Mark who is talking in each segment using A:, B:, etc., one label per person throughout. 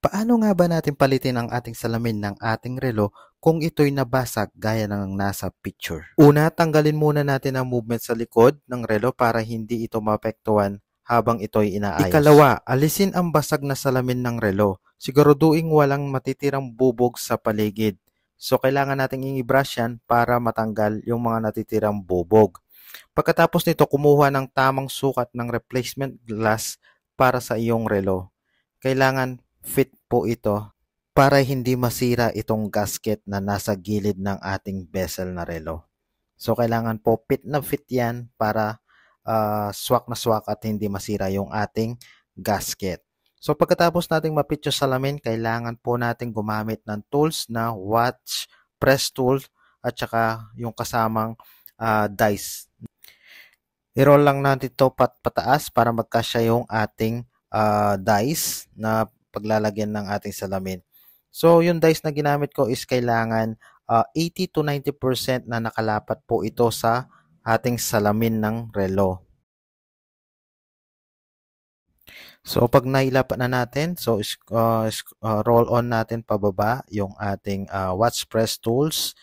A: Paano nga ba natin palitin ang ating salamin ng ating relo kung ito'y nabasag gaya ng nasa picture? Una, tanggalin muna natin ang movement sa likod ng relo para hindi ito maapektuhan habang ito'y inaayos. Ikalawa, alisin ang basag na salamin ng relo. Siguraduhin walang matitirang bubog sa paligid. So, kailangan nating i-brush yan para matanggal yung mga natitirang bubog. Pagkatapos nito, kumuha ng tamang sukat ng replacement glass para sa iyong relo. Kailangan fit po ito para hindi masira itong gasket na nasa gilid ng ating bezel na relo. So, kailangan po fit na fit yan para swak na swak at hindi masira yung ating gasket. So, pagkatapos nating mapit yung salamin, kailangan po natin gumamit ng tools na watch, press tool, at saka yung kasamang dice. I-roll lang natin ito pataas para magkasya yung ating dice na paglalagyan ng ating salamin. So, yung dice na ginamit ko is kailangan 80 to 90% na nakalapat po ito sa ating salamin ng relo. So, pag nailapat na natin, so roll on natin pababa yung ating watch press tools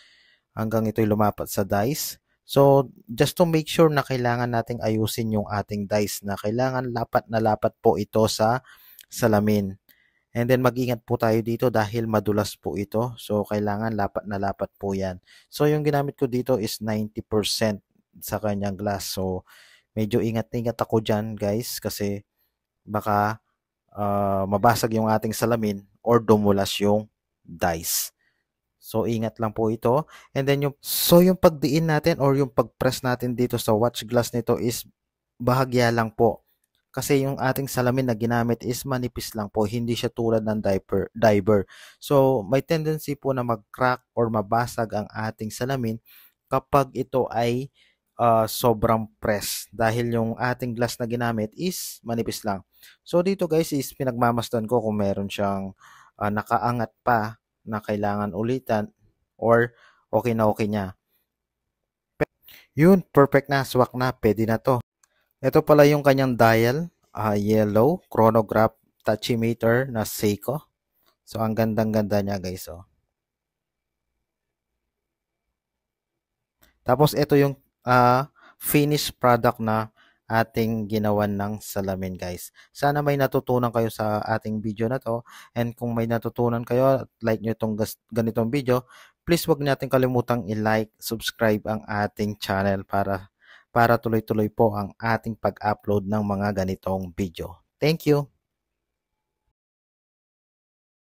A: hanggang ito'y lumapat sa dice. So, just to make sure na kailangan nating ayusin yung ating dice na kailangan lapat na lapat po ito sa salamin. And then, mag-ingat po tayo dito dahil madulas po ito. So, kailangan lapat na lapat po yan. So, yung ginamit ko dito is 90% sa kanyang glass. So, medyo ingat-ingat ako dyan guys kasi baka mabasag yung ating salamin or dumulas yung dice. So, ingat lang po ito. And then, yung pagdiin natin or yung pagpress natin dito sa watch glass nito is bahagya lang po. Kasi yung ating salamin na ginamit is manipis lang po. Hindi siya tulad ng diver. So, may tendency po na mag-crack or mabasag ang ating salamin kapag ito ay sobrang press. Dahil yung ating glass na ginamit is manipis lang. So, dito guys is pinagmamasdan ko kung meron siyang nakaangat pa na kailangan ulitan or okay na okay niya. Yun, perfect na, swak na, pwede na to. Ito pala yung kanyang dial, yellow, chronograph tachymeter na Seiko. So, ang gandang-ganda niya guys. Oh. Tapos, ito yung finished product na ating ginawan ng salamin guys. Sana may natutunan kayo sa ating video na to. And kung may natutunan kayo, like nyo itong ganitong video, please wag natin kalimutang i-like, subscribe ang ating channel para tuloy-tuloy po ang ating pag-upload ng mga ganitong video. Thank you!